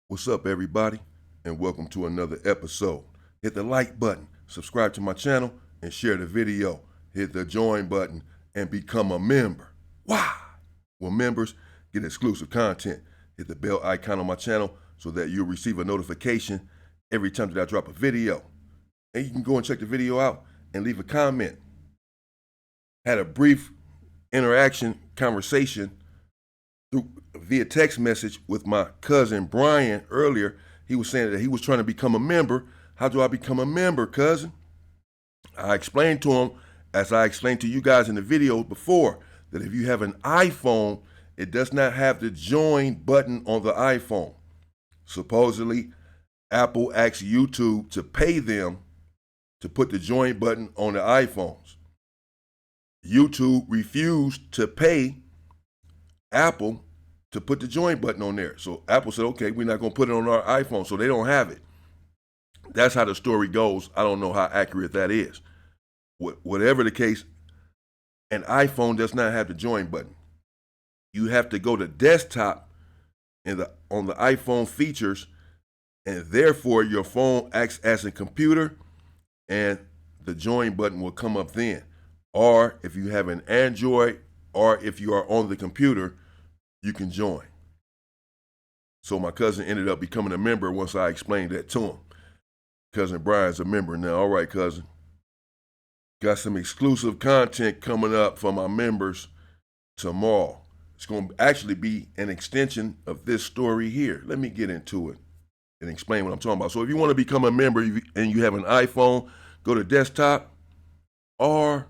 What's up, everybody, and welcome to another episode. Hit the like button, subscribe to my channel, and share the video. Hit the join button and become a member. Why? Well, members get exclusive content. Hit the bell icon on my channel so that you'll receive a notification every time that I drop a video. And you can go and check the video out and leave a comment. Had a brief conversation via text message with my cousin Brian earlier. He was saying that he was trying to become a member. How do I become a member, cousin? I explained to him, as I explained to you guys in the video before, that if you have an iPhone, it does not have the join button on the iPhone. Supposedly, Apple asked YouTube to pay them to put the join button on the iPhones. YouTube refused to pay Apple to put the join button on there. So Apple said, okay, we're not going to put it on our iPhone, so they don't have it. That's how the story goes. I don't know how accurate that is. Whatever the case, an iPhone does not have the join button. You have to go to desktop on the iPhone features, and therefore your phone acts as a computer, and the join button will come up then. Or if you have an Android, or if you are on the computer, you can join. So my cousin ended up becoming a member once I explained that to him. Cousin Brian's a member now. All right, cousin. Got some exclusive content coming up for my members tomorrow. It's going to actually be an extension of this story here. Let me get into it and explain what I'm talking about. So if you want to become a member and you have an iPhone, go to desktop, or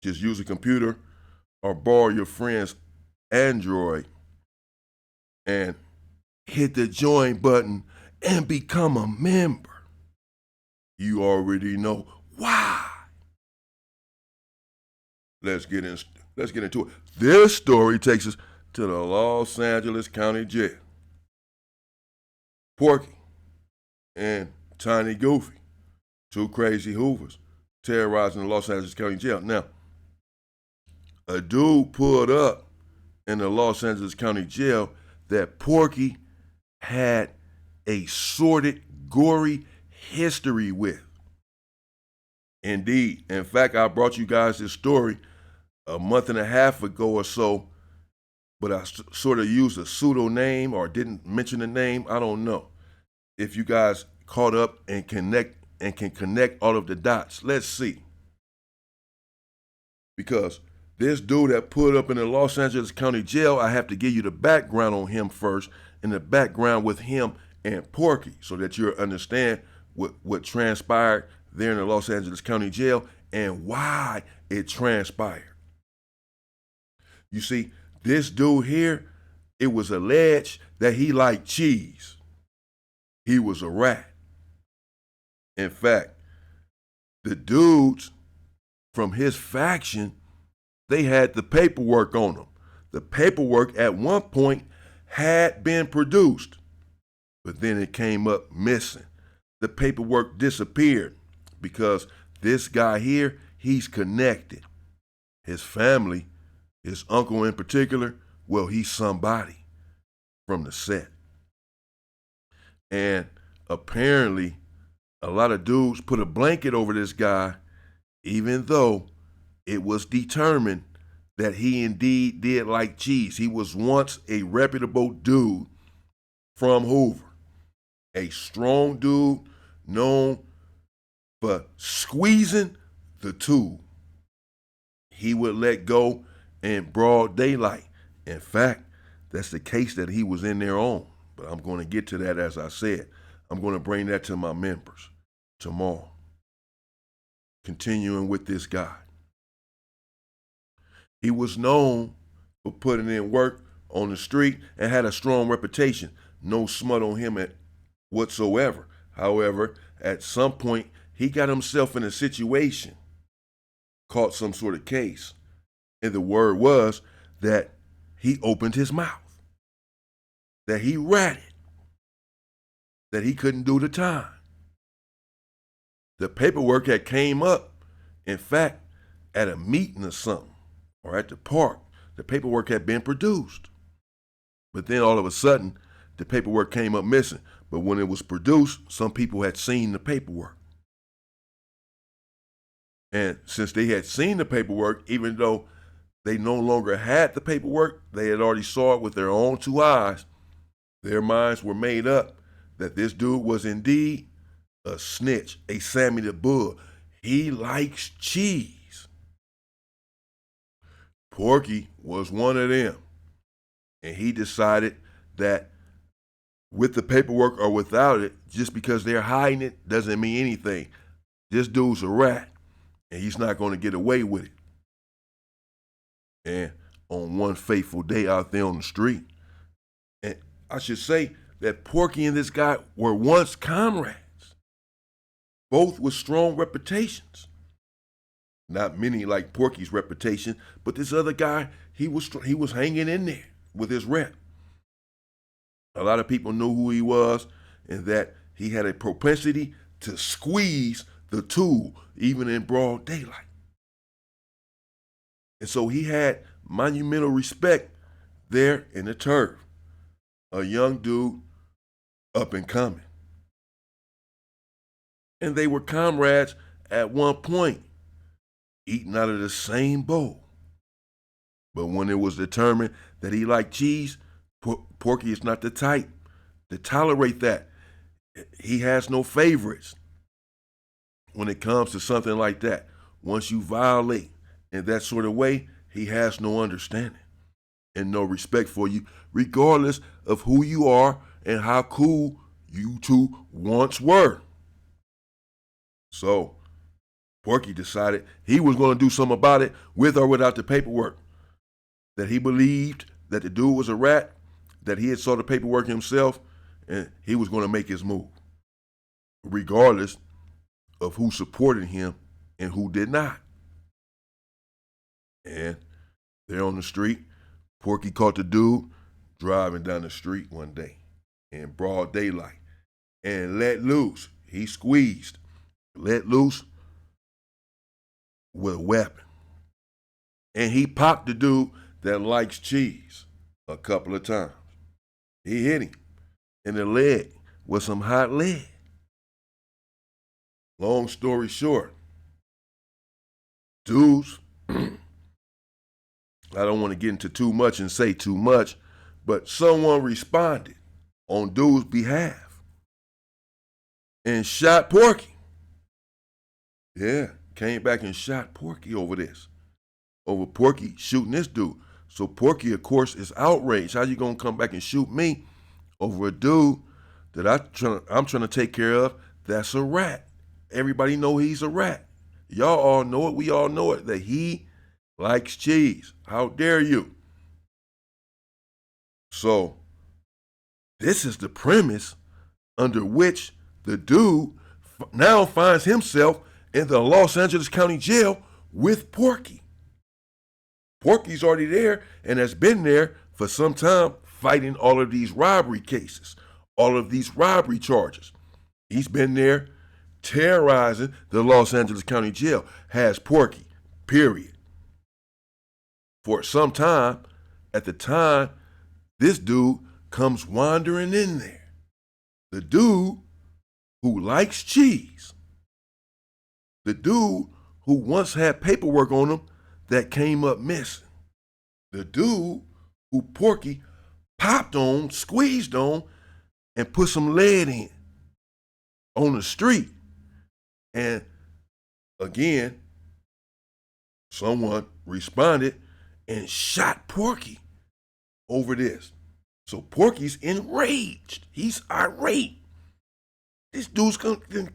just use a computer, or borrow your friend's Android and hit the join button and become a member. You already know why. Let's get into it. This story takes us to the Los Angeles County Jail. Porky and Tiny Goofy, two crazy Hoovers, terrorizing the Los Angeles County Jail. Now, a dude pulled up in the Los Angeles County Jail that Porky had a sordid, gory history with. Indeed. In fact, I brought you guys this story a month and a half ago or so, but I sort of used a pseudo name or didn't mention the name. I don't know. If you guys caught up and can connect all of the dots, let's see. Because this dude that pulled up in the Los Angeles County Jail, I have to give you the background on him first, and the background with him and Porky, so that you'll understand what transpired there in the Los Angeles County Jail and why it transpired. You see, this dude here, it was alleged that he liked cheese. He was a rat. In fact, the dudes from his faction, they had the paperwork on them. The paperwork at one point had been produced, but then it came up missing. The paperwork disappeared because this guy here, he's connected. His family, his uncle in particular, well, he's somebody from the set. And apparently, a lot of dudes put a blanket over this guy, even though it was determined that he indeed did like cheese. He was once a reputable dude from Hoover, a strong dude known for squeezing the tool. He would let go in broad daylight. In fact, that's the case that he was in there on. But I'm going to get to that, as I said. I'm going to bring that to my members tomorrow. Continuing with this guy. He was known for putting in work on the street and had a strong reputation. No smut on him whatsoever. However, at some point, he got himself in a situation, caught some sort of case, and the word was that he opened his mouth, that he ratted, that he couldn't do the time. The paperwork had came up, in fact, at a meeting or something, or at the park. The paperwork had been produced. But then all of a sudden, the paperwork came up missing. But when it was produced, some people had seen the paperwork. And since they had seen the paperwork, even though they no longer had the paperwork, they had already saw it with their own two eyes, their minds were made up that this dude was indeed a snitch, a Sammy the Bull. He likes cheese. Porky was one of them. And he decided that with the paperwork or without it, just because they're hiding it doesn't mean anything. This dude's a rat, and he's not going to get away with it. And on one fateful day out there on the street, and I should say that Porky and this guy were once comrades, both with strong reputations. Not many like Porky's reputation, but this other guy, he was hanging in there with his rep. A lot of people knew who he was and that he had a propensity to squeeze the tool even in broad daylight. And so he had monumental respect there in the turf. A young dude up and coming. And they were comrades at one point, eating out of the same bowl. But when it was determined that he liked cheese, Porky is not the type to tolerate that. He has no favorites when it comes to something like that. Once you violate in that sort of way, he has no understanding and no respect for you, regardless of who you are and how cool you two once were. So Porky decided he was going to do something about it with or without the paperwork. That he believed that the dude was a rat, that he had saw the paperwork himself, and he was going to make his move, regardless of who supported him and who did not. And there on the street, Porky caught the dude driving down the street one day in broad daylight and let loose. He squeezed, let loose with a weapon. And he popped the dude that likes cheese a couple of times. He hit him in the leg with some hot lead. Long story short, dudes, I don't want to get into too much and say too much, but someone responded on dude's behalf and shot Porky. Yeah, came back and shot Porky over this. Over Porky shooting this dude. So Porky, of course, is outraged. How you gonna come back and shoot me over a dude that I'm trying to take care of that's a rat? Everybody know he's a rat. Y'all all know it. We all know it, that he likes cheese. How dare you? So this is the premise under which the dude now finds himself in the Los Angeles County Jail with Porky. Porky's already there and has been there for some time fighting all of these robbery cases, all of these robbery charges. He's been there terrorizing the Los Angeles County Jail, has Porky, period. For some time, at the time, this dude comes wandering in there. The dude who likes cheese. The dude who once had paperwork on him that came up missing. The dude who Porky popped on, squeezed on, and put some lead in on the street. And again, someone responded and shot Porky over this. So Porky's enraged. He's irate. This dude's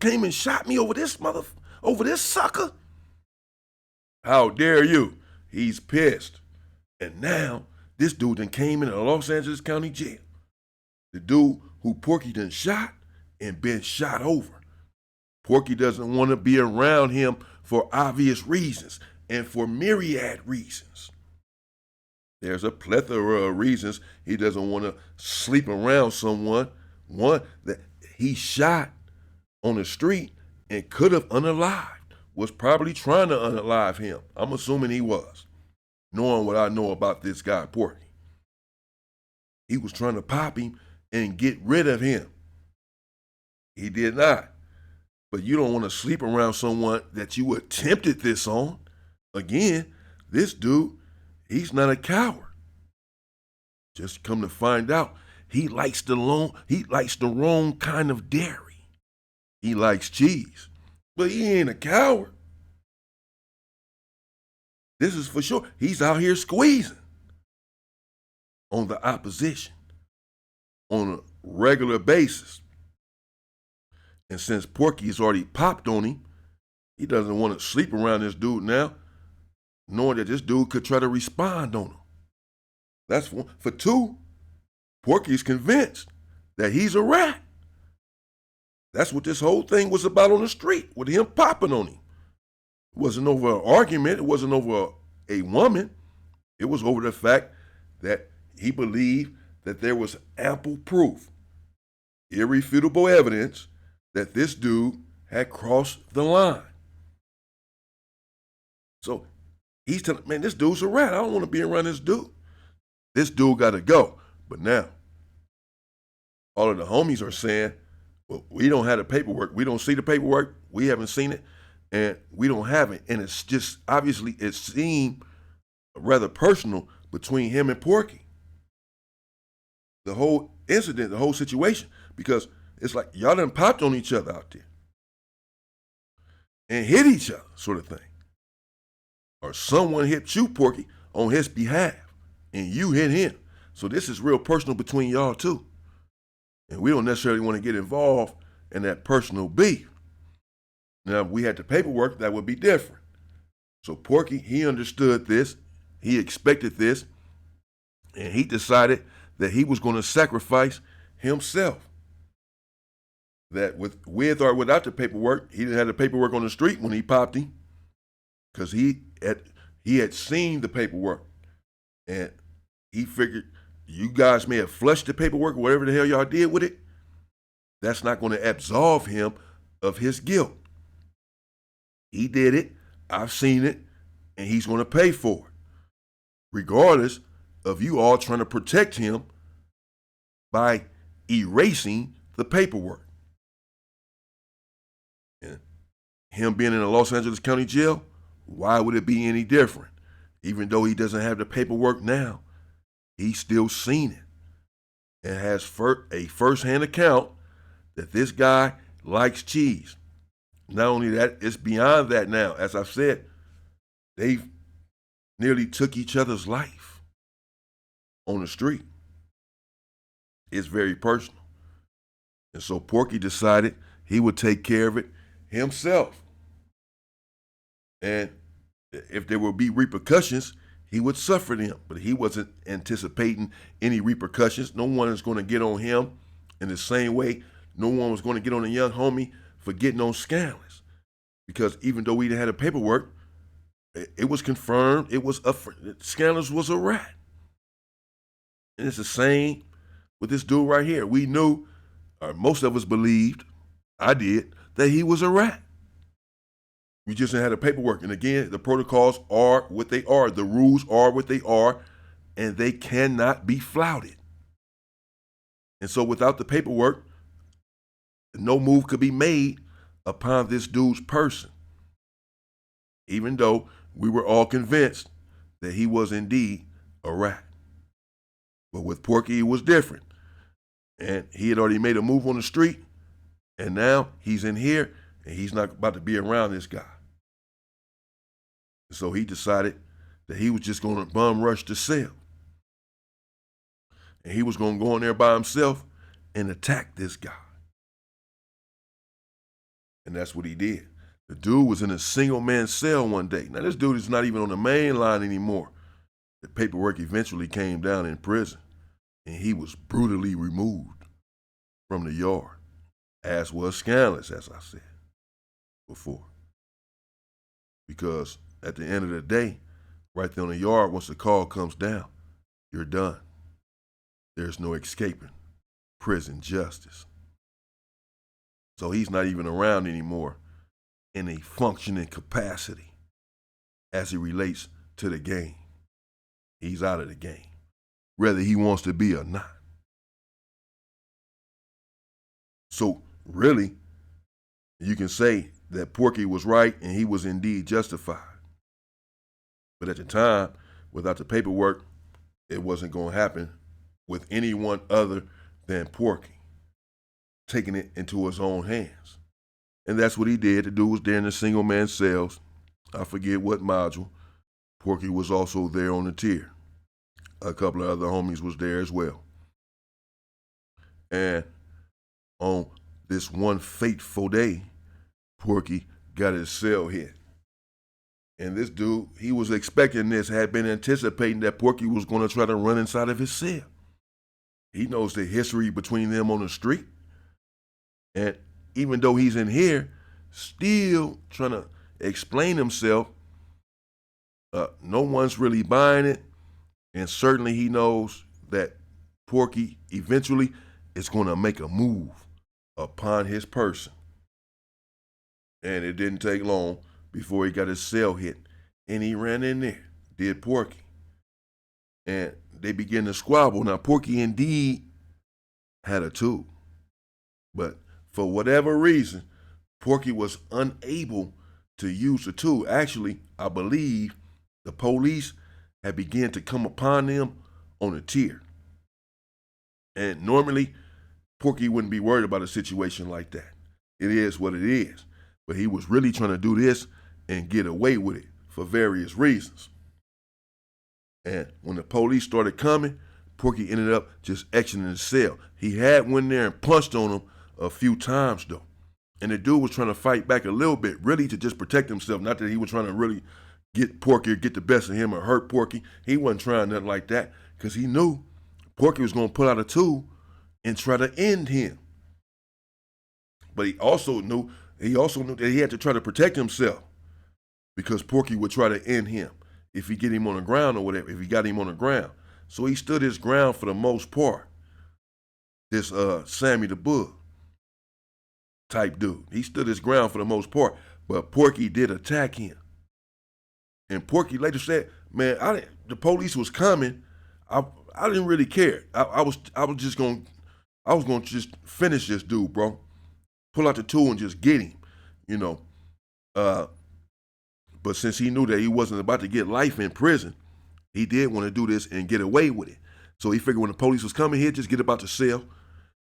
came and shot me over this over this sucker. How dare you? He's pissed. And now this dude done came into Los Angeles County Jail. The dude who Porky done shot and been shot over. Porky doesn't want to be around him for obvious reasons and for myriad reasons. There's a plethora of reasons he doesn't want to sleep around someone. One, that he shot on the street and could have unalived, was probably trying to unalive him. I'm assuming he was, knowing what I know about this guy, Porky. He was trying to pop him and get rid of him. He did not. But you don't want to sleep around someone that you attempted this on. Again, this dude, he's not a coward. Just come to find out, he likes the wrong kind of dairy. He likes cheese, but he ain't a coward. This is for sure. He's out here squeezing on the opposition on a regular basis. And since Porky's already popped on him, he doesn't want to sleep around this dude now, knowing that this dude could try to respond on him. That's one. For two, Porky's convinced that he's a rat. That's what this whole thing was about on the street, with him popping on him. It wasn't over an argument. It wasn't over a woman. It was over the fact that he believed that there was ample proof, irrefutable evidence that this dude had crossed the line. So he's telling, man, this dude's a rat. I don't want to be around this dude. This dude got to go. But now, all of the homies are saying, well, we don't have the paperwork. We don't see the paperwork. We haven't seen it. And we don't have it. And it's just, obviously, it seemed rather personal between him and Porky. The whole incident, the whole situation. Because it's like y'all done popped on each other out there. And hit each other, sort of thing. Or someone hit you, Porky, on his behalf. And you hit him. So this is real personal between y'all too. And we don't necessarily want to get involved in that personal beef. Now, if we had the paperwork, that would be different. So Porky, he understood this. He expected this. And he decided that he was going to sacrifice himself. That with or without the paperwork, he didn't have the paperwork on the street when he popped him. Because he had seen the paperwork. And he figured, you guys may have flushed the paperwork, whatever the hell y'all did with it. That's not going to absolve him of his guilt. He did it, I've seen it, and he's going to pay for it. Regardless of you all trying to protect him by erasing the paperwork. And him being in a Los Angeles County jail, why would it be any different? Even though he doesn't have the paperwork now, he's still seen it and has a first-hand account that this guy likes cheese. Not only that, it's beyond that now. As I've said, they've nearly took each other's life on the street. It's very personal. And so Porky decided he would take care of it himself. And if there would be repercussions, he would suffer them. But he wasn't anticipating any repercussions. No one is going to get on him in the same way no one was going to get on a young homie for getting on Scandalous. Because even though we had the paperwork, it was confirmed Scandalous was a rat. And it's the same with this dude right here. We knew, or most of us believed, I did, that he was a rat. We just didn't have the paperwork. And again, the protocols are what they are. The rules are what they are, and they cannot be flouted. And so without the paperwork, no move could be made upon this dude's person, even though we were all convinced that he was indeed a rat. But with Porky, it was different. And he had already made a move on the street, and now he's in here, and he's not about to be around this guy. So he decided that he was just going to bum rush the cell. And he was going to go in there by himself and attack this guy. And that's what he did. The dude was in a single-man cell one day. Now, this dude is not even on the main line anymore. The paperwork eventually came down in prison, and he was brutally removed from the yard, as was Scandalous, as I said before. Because at the end of the day, right there on the yard, once the call comes down, you're done. There's no escaping prison justice. So he's not even around anymore in a functioning capacity as it relates to the game. He's out of the game, whether he wants to be or not. So really, you can say that Porky was right and he was indeed justified. But at the time, without the paperwork, it wasn't going to happen with anyone other than Porky, taking it into his own hands. And that's what he did. The dude was there in the single man cells. I forget what module. Porky was also there on the tier. A couple of other homies was there as well. And on this one fateful day, Porky got his cell hit. And this dude, he was expecting this, had been anticipating that Porky was going to try to run inside of his cell. He knows the history between them on the street. And even though he's in here, still trying to explain himself, no one's really buying it. And certainly he knows that Porky eventually is going to make a move upon his person. And it didn't take long before he got his cell hit. And he ran in there, did Porky. And they began to squabble. Now, Porky indeed had a tool. But for whatever reason, Porky was unable to use the tool. Actually, I believe the police had begun to come upon them on a tier. And normally, Porky wouldn't be worried about a situation like that. It is what it is. But he was really trying to do this and get away with it for various reasons. And when the police started coming, Porky ended up just exiting the cell. He had went there and punched on him a few times, though. And the dude was trying to fight back a little bit, really to just protect himself. Not that he was trying to really get Porky or get the best of him or hurt Porky. He wasn't trying nothing like that because he knew Porky was going to pull out a tool and try to end him. But he also knew that he had to try to protect himself because Porky would try to end him if he get him on the ground or whatever, if he got him on the ground. So he stood his ground for the most part. This Sammy the Bug type dude. He stood his ground for the most part, but Porky did attack him. And Porky later said, man, the police was coming. I didn't really care. I was going to just finish this dude, bro. Pull out the tool and just get him, you know. But since he knew that he wasn't about to get life in prison, he did want to do this and get away with it. So he figured when the police was coming, he'd just get about the cell.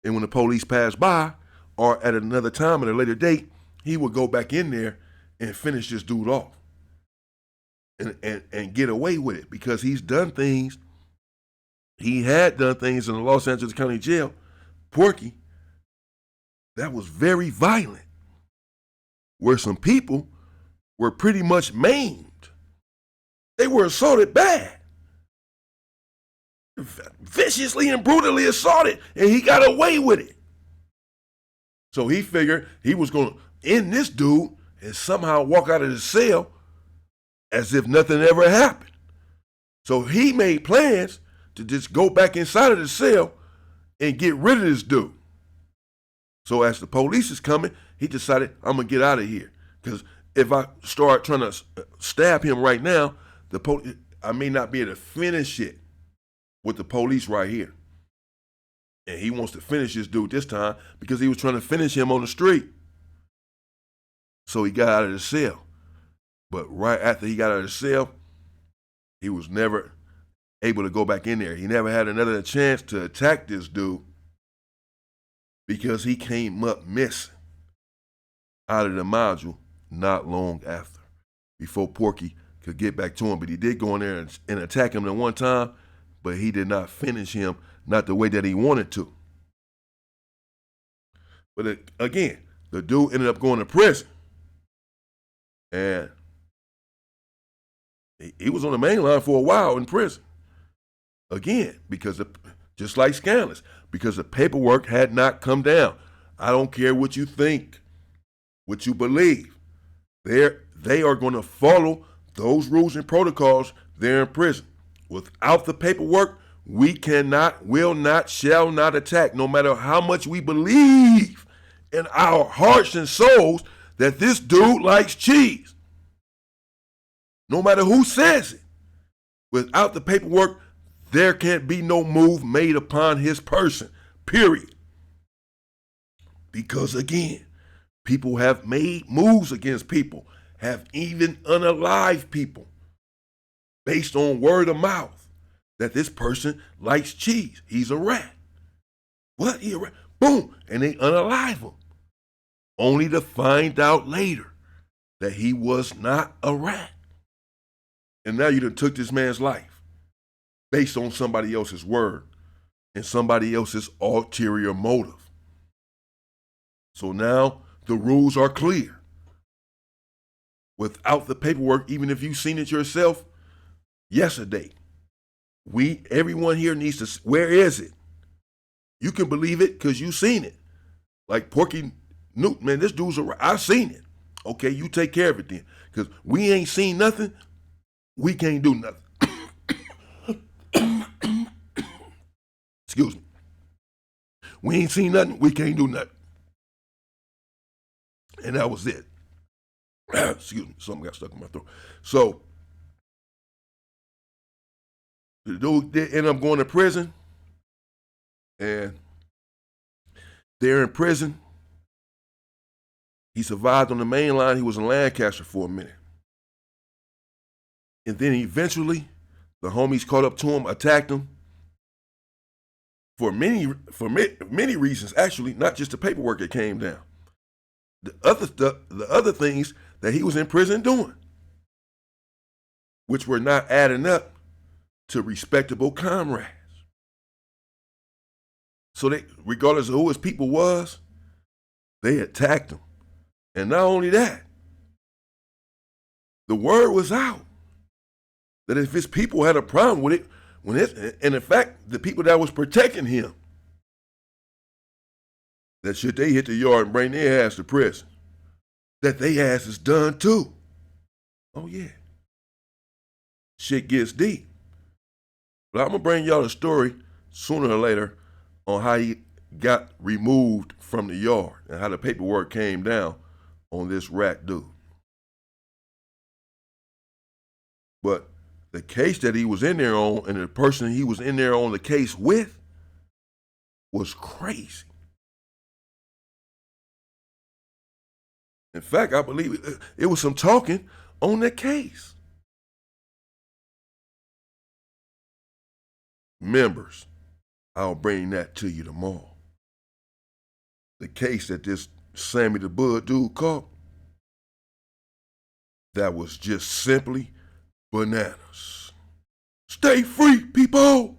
And when the police passed by, or at another time at a later date, he would go back in there and finish this dude off. And get away with it because he had done things in the Los Angeles County Jail, Porky, that was very violent, where some people were pretty much maimed. They were assaulted bad, viciously and brutally assaulted, and he got away with it. So he figured he was going to end this dude and somehow walk out of the cell as if nothing ever happened. So he made plans to just go back inside of the cell and get rid of this dude. So as the police is coming, he decided, I'm going to get out of here. Because if I start trying to stab him right now, I may not be able to finish it with the police right here. And he wants to finish this dude this time because he was trying to finish him on the street. So he got out of the cell. But right after he got out of the cell, he was never able to go back in there. He never had another chance to attack this dude because he came up missing out of the module not long after, before Porky could get back to him. But he did go in there and attack him at one time, but he did not finish him, not the way that he wanted to. But again, the dude ended up going to prison. And he was on the main line for a while in prison. Again, just like Scandalous, because the paperwork had not come down. I don't care what you think, what you believe. They are going to follow those rules and protocols there in prison. Without the paperwork, we cannot, will not, shall not attack, no matter how much we believe in our hearts and souls that this dude likes cheese. No matter who says it. Without the paperwork, there can't be no move made upon his person, period. Because again, people have made moves against people, have even unalived people based on word of mouth that this person likes cheese. He's a rat. What? He a rat? Boom. And they unalive him. Only to find out later that he was not a rat. And now you done took this man's life based on somebody else's word and somebody else's ulterior motive. So now the rules are clear. Without the paperwork, even if you've seen it yourself yesterday, everyone here needs to, where is it? You can believe it because you've seen it. Like Porky Newt, man, this dude's I've seen it. Okay, you take care of it then. Because we ain't seen nothing, we can't do nothing. Excuse me. We ain't seen nothing, we can't do nothing. And that was it. Excuse me, something got stuck in my throat. So, the dude ended up going to prison. And there in prison, he survived on the main line. He was in Lancaster for a minute. And then eventually, the homies caught up to him, attacked him for many reasons, actually, not just the paperwork that came down. The other things that he was in prison doing, which were not adding up to respectable comrades. So they, regardless of who his people was, they attacked him. And not only that, the word was out that if his people had a problem with it, and in fact, the people that was protecting him, that should they hit the yard and bring their ass to prison, that they ass is done too. Oh yeah. Shit gets deep. But I'm gonna bring y'all a story sooner or later on how he got removed from the yard and how the paperwork came down on this rat dude. But the case that he was in there on and the person he was in there on the case with was crazy. In fact, I believe it was some talking on that case. Members, I'll bring that to you tomorrow. The case that this Sammy the Bud dude caught, that was just simply bananas. Stay free, people!